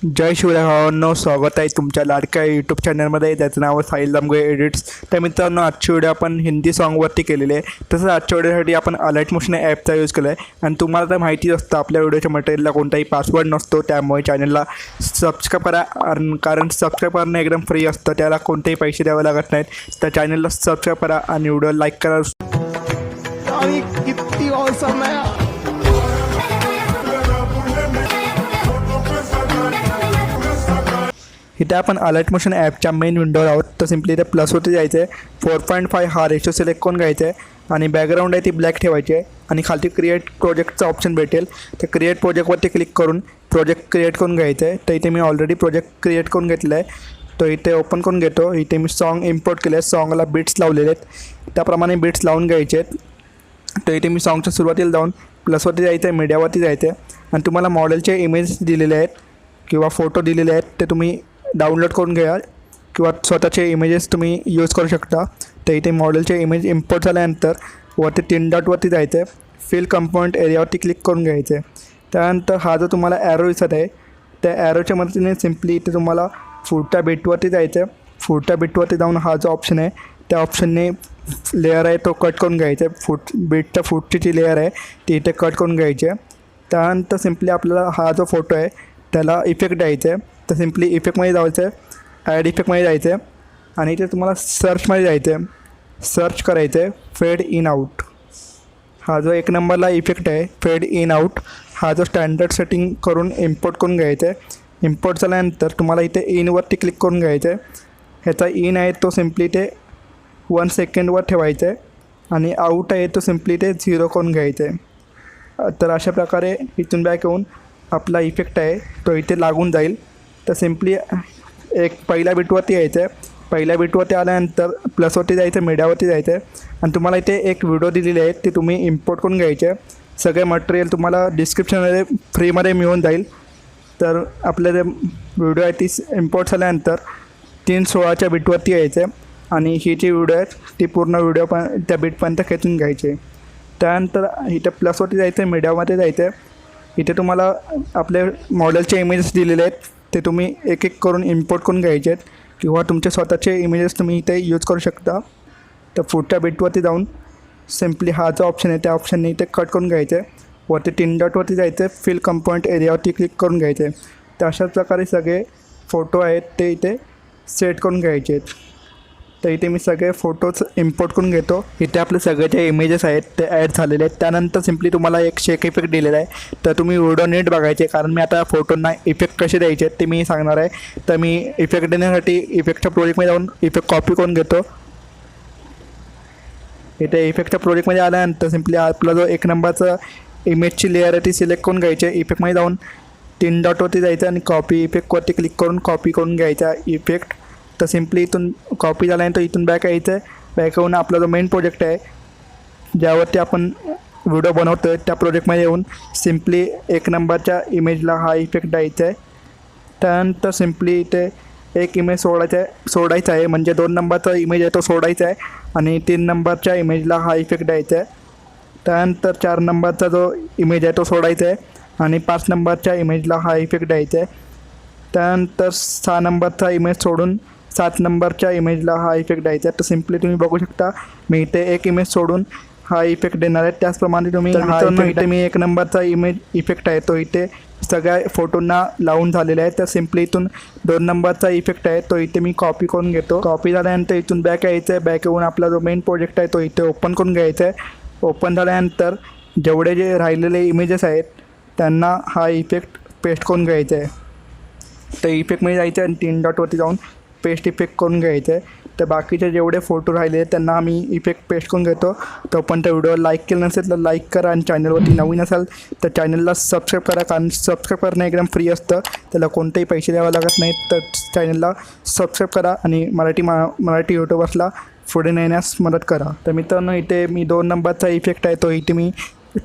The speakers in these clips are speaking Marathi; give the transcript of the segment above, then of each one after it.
जय शिवराय भावांनो, स्वागत आहे तुमच्या लाडक्या यूट्यूब चॅनलमध्ये. त्याचं नाव आहे साहिल दामगोळे एडिट्स. तर मित्रांनो, आजची व्हिडिओ आपण हिंदी सॉन्गवरती केलेली आहे. तसंच आजच्या व्हिडिओसाठी आपण अलर्ट मोशन ॲपचा यूज केला आहे. आणि तुम्हाला तर माहितीच असतं, आपल्या व्हिडिओच्या मटेरियलला कोणताही पासवर्ड नसतो. त्यामुळे चॅनलला सबस्क्राईब करा, कारण सबस्क्राईब करणं एकदम फ्री असतं, त्याला कोणतेही पैसे द्यावे लागत नाहीत. तर चॅनलला सबस्क्राईब करा आणि व्हिडिओ लाईक करा. किती औसम है. इथे आपण अलर्ट मोशन ॲपच्या मेन विंडोवर आहोत. तर सिम्पली इथे प्लसवरती जायचं आहे. 4.5 हा रेशो सिलेक्ट करून घ्यायचं आहे आणि बॅकग्राऊंड आहे ती ब्लॅक ठेवायची आहे. आणि खालती क्रिएट प्रोजेक्टचा ऑप्शन भेटेल. तर क्रिएट प्रोजेक्टवरती क्लिक करून प्रोजेक्ट क्रिएट करून घ्यायचं आहे. तर इथे मी ऑलरेडी प्रोजेक्ट क्रिएट करून घेतलेला आहे. तो इथे ओपन करून घेतो. इथे मी सॉन्ग इम्पोर्ट केले आहे. सॉन्गला बीट्स लावलेले आहेत, त्याप्रमाणे बीट्स लावून घ्यायचे आहेत. तर इथे मी सॉन्गच्या सुरुवातीला जाऊन प्लसवरती जायचं आहे, मीडियावरती जायचं आहे. आणि तुम्हाला मॉडेलचे इमेज दिलेले आहेत किंवा फोटो दिलेले आहेत, ते तुम्ही डाउनलोड करून घ्या किंवा स्वतःचे इमेजेस तुम्ही यूज करू शकता. तर इथे मॉडेलचे इमेज इम्पोर्ट झाल्यानंतर वरती 3 डॉटवरती जायचं आहे. फिल कंपाऊंड एरियावरती क्लिक करून घ्यायचं आहे. त्यानंतर हा जो तुम्हाला ॲरो दिसत आहे, त्या ॲरोच्या मदतीने सिम्पली इथे तुम्हाला फुटच्या बीटवरती जायचं आहे. फुटच्या बीटवरती जाऊन हा जो ऑप्शन आहे, त्या ऑप्शनने लेअर आहे तो कट करून घ्यायचा आहे. बीटच्या फुटची जी लेअर आहे ती इथे कट करून घ्यायची आहे. त्यानंतर सिम्पली आपल्याला हा जो फोटो आहे त्याला इफेक्ट द्यायचा आहे. तर सिम्पली इफेक्टमध्ये जायचं आहे, ॲड इफेक्टमध्ये जायचं आहे आणि इथे तुम्हाला सर्चमध्ये जायचं आहे. सर्च करायचं आहे फेड इन आऊट. हा जो 1 नंबरला इफेक्ट आहे फेड इन आऊट, हा जो स्टँडर्ड सेटिंग करून इम्पोर्ट करून घ्यायचं आहे. इम्पोर्ट झाल्यानंतर तुम्हाला इथे इनवरती क्लिक करून घ्यायचं आहे. ह्याचा इन आहे तो सिम्पली ते 1 सेकंडवर ठेवायचं आहे आणि आऊट आहे तो सिम्पली ते 0 करून घ्यायचं आहे. तर अशा प्रकारे इथून बॅक येऊन आपला इफेक्ट आहे तो इथे लागून जाईल. तर सिम्पली एक पहिल्या बीटवरती यायचं आहे. पहिल्या बीटवरती आल्यानंतर प्लसवरती जायचं, मीडियावरती जायचं आहे आणि तुम्हाला इथे एक व्हिडिओ दिलेली आहे ती तुम्ही इम्पोर्ट करून घ्यायचे. सगळे मटेरियल तुम्हाला डिस्क्रिप्शनमध्ये फ्रीमध्ये मिळून जाईल. तर आपले जे व्हिडिओ आहे ती इम्पोर्ट झाल्यानंतर 3:16च्या बीटवरती यायचं आहे आणि ही जी व्हिडिओ आहे ती पूर्ण व्हिडिओ पण त्या बीटपर्यंत खेचून घ्यायची. त्यानंतर इथे प्लसवरती जायचं आहे, मीडियामध्ये जायचं आहे. इथे तुम्हाला आपले मॉडेलचे इमेजेस दिलेले आहेत, ते तुम्ही एक एक करून इम्पोर्ट करून घ्यायचे आहेत किंवा तुमचे स्वतःचे इमेजेस तुम्ही इथे यूज करू शकता. तर पुढच्या बीटवरती जाऊन सिम्पली हा जो ऑप्शन आहे त्या ऑप्शनने इथे कट करून घ्यायचं आहे. वरती 3 डॉटवरती जायचं आहे, फिल कंपाऊंड एरियावरती क्लिक करून घ्यायचं आहे. तर अशाच प्रकारे सगळे फोटो आहेत ते इथे सेट करून घ्यायचे आहेत. तर इथे मी सगळे फोटोज इम्पोर्ट करून घेतो. इथे आपले सगळे जे इमेजेस आहेत ते ॲड झालेले आहेत. त्यानंतर सिम्पली तुम्हाला एक शेक इफेक्ट दिलेला आहे. तर तुम्ही व्हिडिओ नीट बघायचे, कारण मी आता फोटोंना इफेक्ट कसे द्यायचे ते मी सांगणार आहे. तर मी इफेक्ट देण्यासाठी इफेक्टच्या प्रोजेक्टमध्ये जाऊन इफेक्ट कॉपी करून घेतो. इथे इफेक्टच्या प्रोजेक्टमध्ये आल्यानंतर सिम्पली आपला जो 1 नंबरचा इमेजची लेअर आहे ती सिलेक्ट करून घ्यायची. इफेक्टमध्ये जाऊन 3 डॉटवरती जायचं आणि कॉपी इफेक्टवरती क्लिक करून कॉपी करून घ्यायचा इफेक्ट. तर सिम्पली इथून कॉपी झाल्यानंतर इथून बॅक यायचं आहे. बॅक येऊन आपला जो मेन प्रोजेक्ट आहे ज्यावरती आपण व्हिडिओ बनवतो आहे त्या प्रोजेक्टमध्ये येऊन सिम्पली 1 नंबरच्या इमेजला हा इफेक्ट द्यायचा आहे. त्यानंतर सिम्पली इथे एक इमेज सोडायचा आहे, म्हणजे 2 नंबरचा इमेज आहे तो सोडायचा आहे आणि 3 नंबरच्या इमेजला हा इफेक्ट द्यायचा आहे. त्यानंतर 4 नंबरचा जो इमेज आहे तो सोडायचा आहे आणि 5 नंबरच्या इमेजला हा इफेक्ट द्यायचा आहे. त्यानंतर 6 नंबरचा इमेज सोडून 7 नंबरच्या इमेजला हा इफेक्ट द्यायचा आहे. तर सिम्पली तुम्ही बघू शकता मी इथे एक इमेज सोडून हा इफेक्ट देणार आहे. त्याचप्रमाणे तुम्ही इथे मी 1 नंबरचा इमेज इफेक्ट आहे तो इथे सगळ्या फोटोंना लावून झालेला आहे. तर सिम्पली इथून 2 नंबरचा इफेक्ट आहे तो इथे मी कॉपी करून घेतो. कॉपी झाल्यानंतर इथून बॅक यायचं आहे. बॅक येऊन आपला जो मेन प्रोजेक्ट आहे तो इथे ओपन करून घ्यायचा आहे. ओपन झाल्यानंतर जेवढे जे राहिलेले इमेजेस आहेत त्यांना हा इफेक्ट पेस्ट करून घ्यायचा आहे. तर इफेक्टमध्ये जायचं आहे आणि 3 डॉटवरती जाऊन पेस्ट इफेक्ट करून घ्यायचं आहे. तर बाकीचे जेवढे फोटो राहिले आहेत त्यांना आम्ही इफेक्ट पेस्ट करून घेतो. तर पण त्या व्हिडिओ लाईक केलं नसेल तर लाईक करा आणि चॅनलवरती नवीन असाल तर चॅनलला सबस्क्राईब करा, कारण सबस्क्राईब करणं एकदम फ्री असतं, त्याला कोणतेही पैसे द्यावे लागत नाहीत. तर चॅनलला सबस्क्राईब करा आणि मराठी यूट्यूबर्सला पुढे नेण्यास मदत करा. तर मित्रांनो, इथे मी 2 नंबरचा इफेक्ट आहे तो इथे मी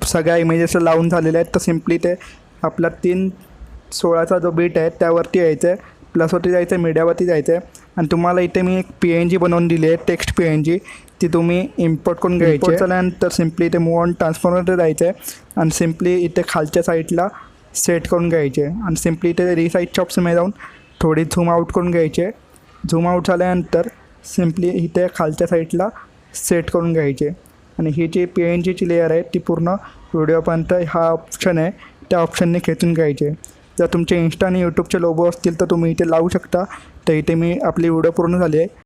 सगळ्या इमेजेसला लावून झालेला आहे. तर सिम्पली ते आपला 3:16चा जो बीट आहे त्यावरती यायचं आहे, प्लसवरती जायचं आहे, मीडियावरती जायचं आहे आणि तुम्हाला इथे मी एक PNG बनवून दिली आहे, टेक्स्ट PNG, ती तुम्ही इम्पोर्ट करून घ्यायची. झाल्यानंतर सिम्पली इथे मूव ऑन ट्रान्सफॉर्मरमध्ये जायचं आहे आणि सिम्पली इथे खालच्या साईडला सेट करून घ्यायचे आणि सिम्पली ते रिसाईजच्या ऑप्शनमध्ये जाऊन थोडी झूम आऊट करून घ्यायचे. झूम आऊट झाल्यानंतर सिम्पली इथे खालच्या साईडला सेट करून घ्यायचे आणि ही जी PNGची लेअर आहे ती पूर्ण व्हिडिओपर्यंत हा ऑप्शन आहे त्या ऑप्शनने खेचून घ्यायचे. जर तुमचे इन्स्टा आणि यूट्यूबचे लोगो असतील तर तुम्ही इथे लावू शकता. तर इथे मी आपली व्हिडिओ पूर्ण झाली आहे.